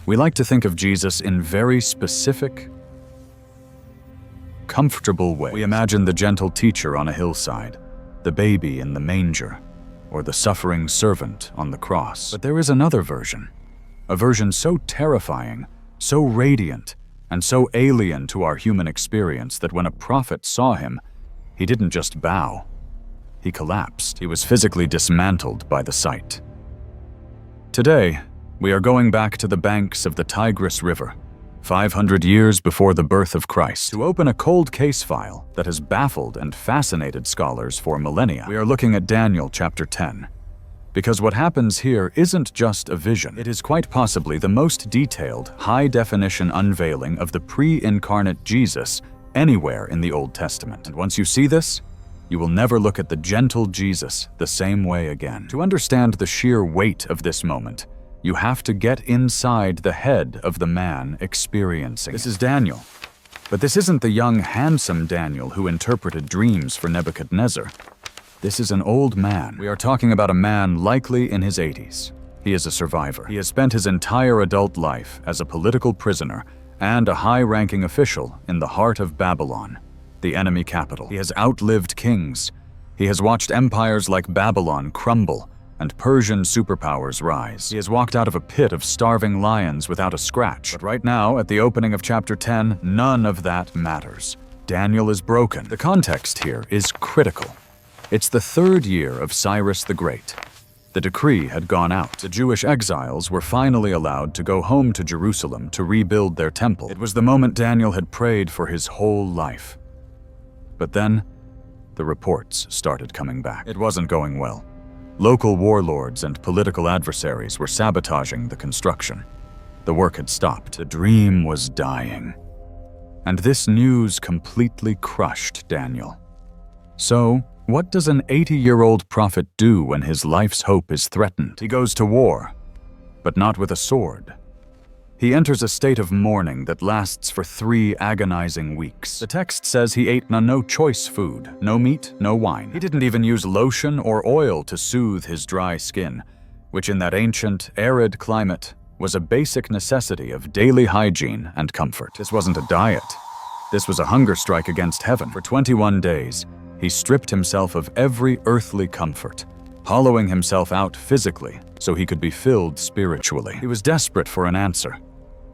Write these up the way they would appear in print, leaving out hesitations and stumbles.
We like to think of Jesus in very specific, comfortable ways. We imagine the gentle teacher on a hillside, the baby in the manger, or the suffering servant on the cross. But there is another version, a version so terrifying, so radiant, and so alien to our human experience that when a prophet saw him, he didn't just bow. He collapsed. He was physically dismantled by the sight. Today, we are going back to the banks of the Tigris River, 500 years before the birth of Christ, to open a cold case file that has baffled and fascinated scholars for millennia. We are looking at Daniel chapter 10. Because what happens here isn't just a vision. It is quite possibly the most detailed, high-definition unveiling of the pre-incarnate Jesus anywhere in the Old Testament. And once you see this, you will never look at the gentle Jesus the same way again. To understand the sheer weight of this moment, you have to get inside the head of the man experiencing it. This is Daniel. But this isn't the young, handsome Daniel who interpreted dreams for Nebuchadnezzar. This is an old man. We are talking about a man likely in his 80s. He is a survivor. He has spent his entire adult life as a political prisoner and a high-ranking official in the heart of Babylon, the enemy capital. He has outlived kings. He has watched empires like Babylon crumble and Persian superpowers rise. He has walked out of a pit of starving lions without a scratch. But right now, at the opening of chapter 10, none of that matters. Daniel is broken. The context here is critical. It's the 3rd year of Cyrus the Great. The decree had gone out. The Jewish exiles were finally allowed to go home to Jerusalem to rebuild their temple. It was the moment Daniel had prayed for his whole life. But then, the reports started coming back. It wasn't going well. Local warlords and political adversaries were sabotaging the construction. The work had stopped. The dream was dying. And this news completely crushed Daniel. So, what does an 80-year-old prophet do when his life's hope is threatened? He goes to war, but not with a sword. He enters a state of mourning that lasts for 3 agonizing weeks. The text says he ate no choice food, no meat, no wine. He didn't even use lotion or oil to soothe his dry skin, which in that ancient, arid climate was a basic necessity of daily hygiene and comfort. This wasn't a diet. This was a hunger strike against heaven. For 21 days, he stripped himself of every earthly comfort, hollowing himself out physically so he could be filled spiritually. He was desperate for an answer.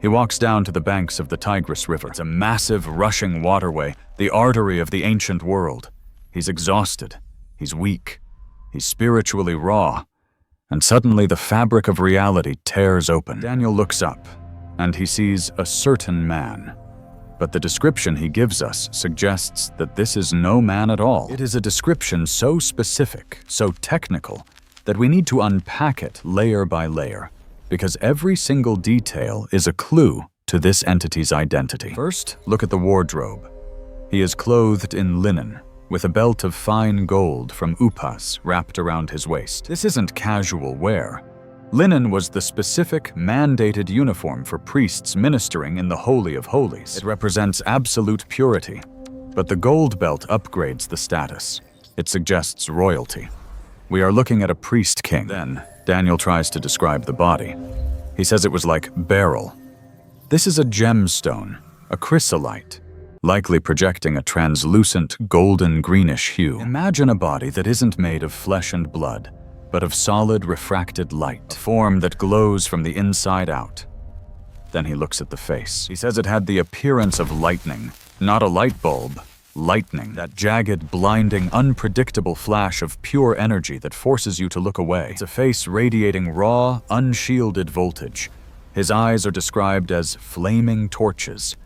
He walks down to the banks of the Tigris River. It's a massive, rushing waterway, the artery of the ancient world. He's exhausted. He's weak. He's spiritually raw. And suddenly the fabric of reality tears open. Daniel looks up, and he sees a certain man. But the description he gives us suggests that this is no man at all. It is a description so specific, so technical, that we need to unpack it layer by layer, because every single detail is a clue to this entity's identity. First, look at the wardrobe. He is clothed in linen, with a belt of fine gold from Upas wrapped around his waist. This isn't casual wear. Linen was the specific, mandated uniform for priests ministering in the Holy of Holies. It represents absolute purity, but the gold belt upgrades the status. It suggests royalty. We are looking at a priest king. Then, Daniel tries to describe the body. He says it was like beryl. This is a gemstone, a chrysolite, likely projecting a translucent golden-greenish hue. Imagine a body that isn't made of flesh and blood, but of solid refracted light, a form that glows from the inside out. Then he looks at the face. He says it had the appearance of lightning, not a light bulb. Lightning, that jagged, blinding, unpredictable flash of pure energy that forces you to look away. It's a face radiating raw, unshielded voltage. His eyes are described as flaming torches.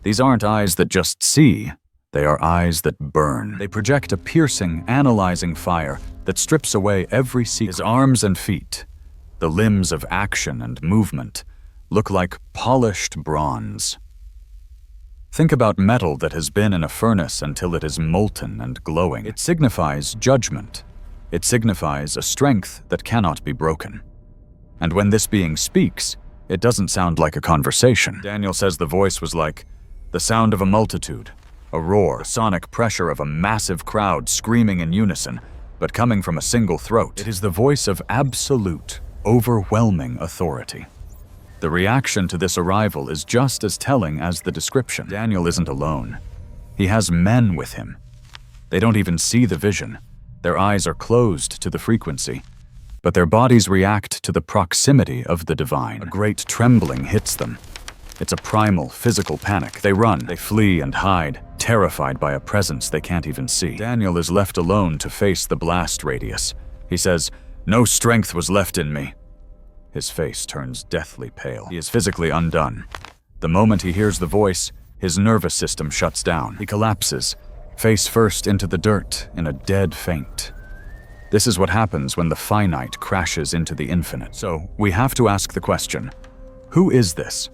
These aren't eyes that just see, they are eyes that burn. They project a piercing, analyzing fire that strips away every secret. His arms and feet, the limbs of action and movement, look like polished bronze. Think about metal that has been in a furnace until it is molten and glowing. It signifies judgment. It signifies a strength that cannot be broken. And when this being speaks, it doesn't sound like a conversation. Daniel says the voice was like the sound of a multitude, a roar, the sonic pressure of a massive crowd screaming in unison, but coming from a single throat. It is the voice of absolute, overwhelming authority. The reaction to this arrival is just as telling as the description. Daniel isn't alone. He has men with him. They don't even see the vision. Their eyes are closed to the frequency, but their bodies react to the proximity of the divine. A great trembling hits them. It's a primal, physical panic. They run, they flee and hide, terrified by a presence they can't even see. Daniel is left alone to face the blast radius. He says, "No strength was left in me." His face turns deathly pale. He is physically undone. The moment he hears the voice, his nervous system shuts down. He collapses, face first into the dirt in a dead faint. This is what happens when the finite crashes into the infinite. So, we have to ask the question, who is this?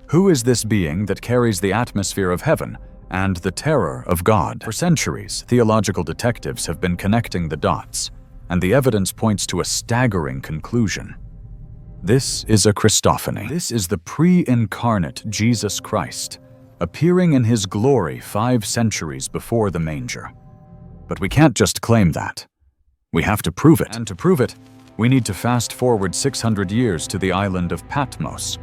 Who is this being that carries the atmosphere of heaven and the terror of God? For centuries, theological detectives have been connecting the dots, and the evidence points to a staggering conclusion. This is a Christophany. This is the pre-incarnate Jesus Christ, appearing in his glory 5 centuries before the manger. But we can't just claim that. We have to prove it. And to prove it, we need to fast forward 600 years to the island of Patmos,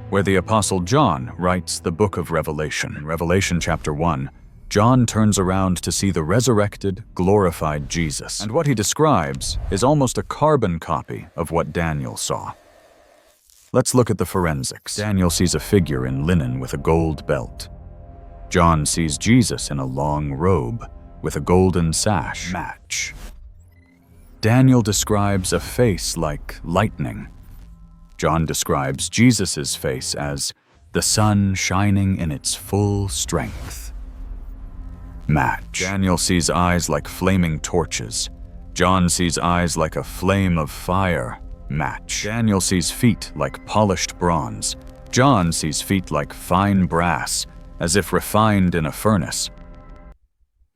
where the Apostle John writes the book of Revelation. In Revelation chapter 1, John turns around to see the resurrected, glorified Jesus. And what he describes is almost a carbon copy of what Daniel saw. Let's look at the forensics. Daniel sees a figure in linen with a gold belt. John sees Jesus in a long robe with a golden sash. Match. Daniel describes a face like lightning. John describes Jesus' face as the sun shining in its full strength. Match. Daniel sees eyes like flaming torches. John sees eyes like a flame of fire. Match. Daniel sees feet like polished bronze. John sees feet like fine brass, as if refined in a furnace.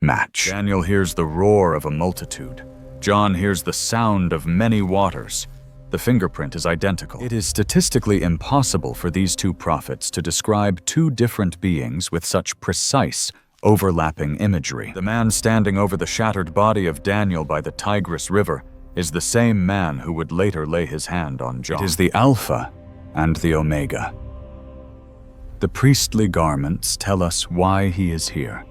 Match. Daniel hears the roar of a multitude. John hears the sound of many waters. The fingerprint is identical. It is statistically impossible for these two prophets to describe two different beings with such precise, overlapping imagery. The man standing over the shattered body of Daniel by the Tigris River is the same man who would later lay his hand on John. It is the Alpha and the Omega. The priestly garments tell us why he is here.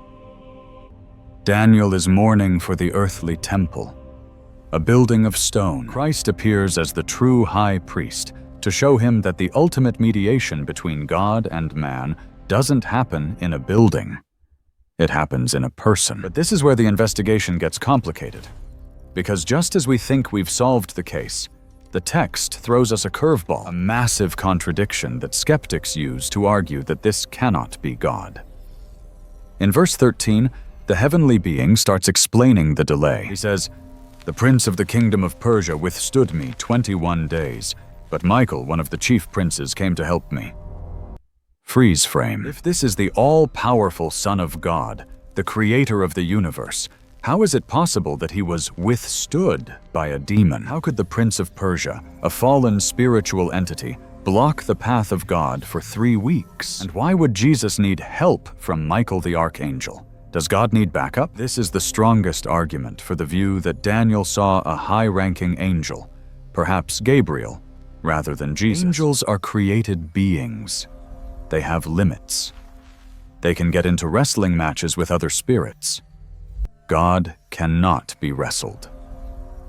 Daniel is mourning for the earthly temple, a building of stone. Christ appears as the true high priest to show him that the ultimate mediation between God and man doesn't happen in a building. It happens in a person. But this is where the investigation gets complicated. Because just as we think we've solved the case, the text throws us a curveball, a massive contradiction that skeptics use to argue that this cannot be God. In verse 13, the heavenly being starts explaining the delay. He says, "The prince of the kingdom of Persia withstood me 21 days, but Michael, one of the chief princes, came to help me." Freeze frame. If this is the all-powerful Son of God, the creator of the universe, how is it possible that he was withstood by a demon? How could the Prince of Persia, a fallen spiritual entity, block the path of God for 3 weeks? And why would Jesus need help from Michael the archangel? Does God need backup? This is the strongest argument for the view that Daniel saw a high-ranking angel, perhaps Gabriel, rather than Jesus. Angels are created beings. They have limits. They can get into wrestling matches with other spirits. God cannot be wrestled.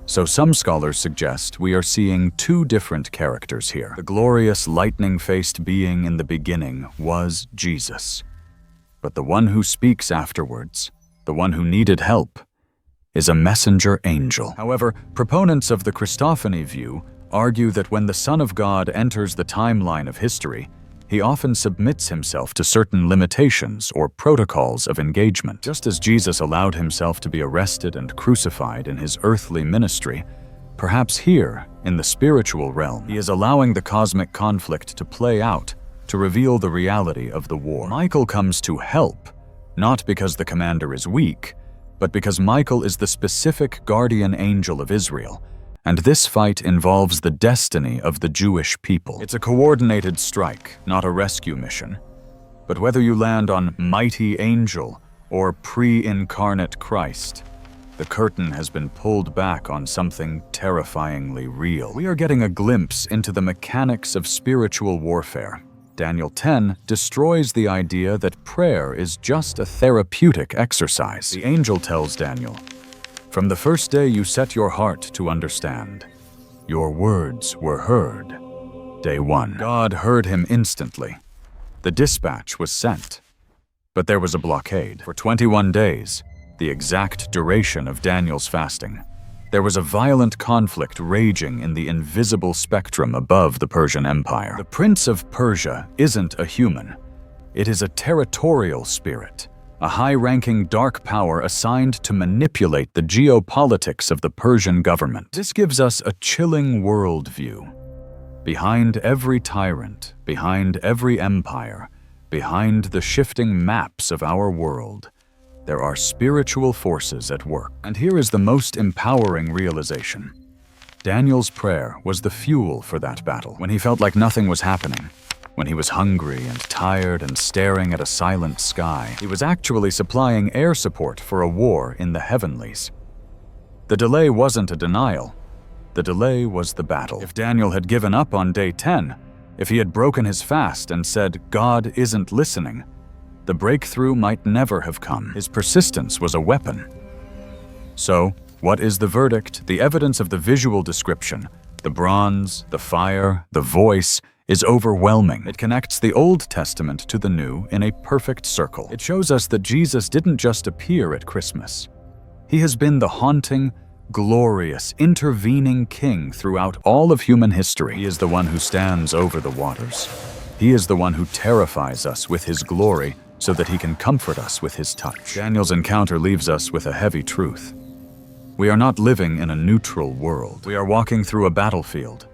So some scholars suggest we are seeing 2 different characters here. The glorious lightning-faced being in the beginning was Jesus. But the one who speaks afterwards, the one who needed help, is a messenger angel. However, proponents of the Christophany view argue that when the Son of God enters the timeline of history, he often submits himself to certain limitations or protocols of engagement. Just as Jesus allowed himself to be arrested and crucified in his earthly ministry, perhaps here, in the spiritual realm, he is allowing the cosmic conflict to play out to reveal the reality of the war. Michael comes to help, not because the commander is weak, but because Michael is the specific guardian angel of Israel, and this fight involves the destiny of the Jewish people. It's a coordinated strike, not a rescue mission. But whether you land on mighty angel or pre-incarnate Christ, The curtain has been pulled back on something terrifyingly real. We are getting a glimpse into the mechanics of spiritual warfare. Daniel 10 destroys the idea that prayer is just a therapeutic exercise. The angel tells Daniel, "From the first day you set your heart to understand, your words were heard." Day 1. God heard him instantly. The dispatch was sent. But there was a blockade. For 21 days, the exact duration of Daniel's fasting, there was a violent conflict raging in the invisible spectrum above the Persian Empire. The Prince of Persia isn't a human. It is a territorial spirit, a high-ranking dark power assigned to manipulate the geopolitics of the Persian government. This gives us a chilling worldview. Behind every tyrant, behind every empire, behind the shifting maps of our world, there are spiritual forces at work. And here is the most empowering realization. Daniel's prayer was the fuel for that battle. When he felt like nothing was happening, when he was hungry and tired and staring at a silent sky, he was actually supplying air support for a war in the heavenlies. The delay wasn't a denial. The delay was the battle. If Daniel had given up on day 10, if he had broken his fast and said, "God isn't listening," the breakthrough might never have come. His persistence was a weapon. So, what is the verdict? The evidence of the visual description, the bronze, the fire, the voice, is overwhelming. It connects the Old Testament to the New in a perfect circle. It shows us that Jesus didn't just appear at Christmas. He has been the haunting, glorious, intervening king throughout all of human history. He is the one who stands over the waters. He is the one who terrifies us with his glory so that he can comfort us with his touch. Daniel's encounter leaves us with a heavy truth. We are not living in a neutral world. We are walking through a battlefield.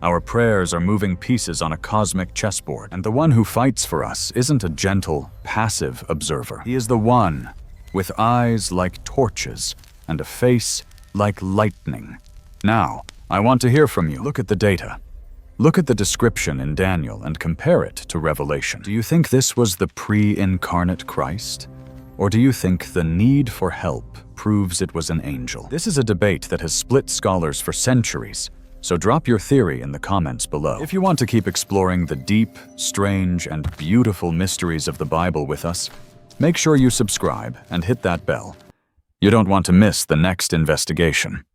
Our prayers are moving pieces on a cosmic chessboard, and the one who fights for us isn't a gentle, passive observer. He is the one with eyes like torches and a face like lightning. Now, I want to hear from you. Look at the data. Look at the description in Daniel and compare it to Revelation. Do you think this was the pre-incarnate Christ? Or do you think the need for help proves it was an angel? This is a debate that has split scholars for centuries, so drop your theory in the comments below. If you want to keep exploring the deep, strange, and beautiful mysteries of the Bible with us, make sure you subscribe and hit that bell. You don't want to miss the next investigation.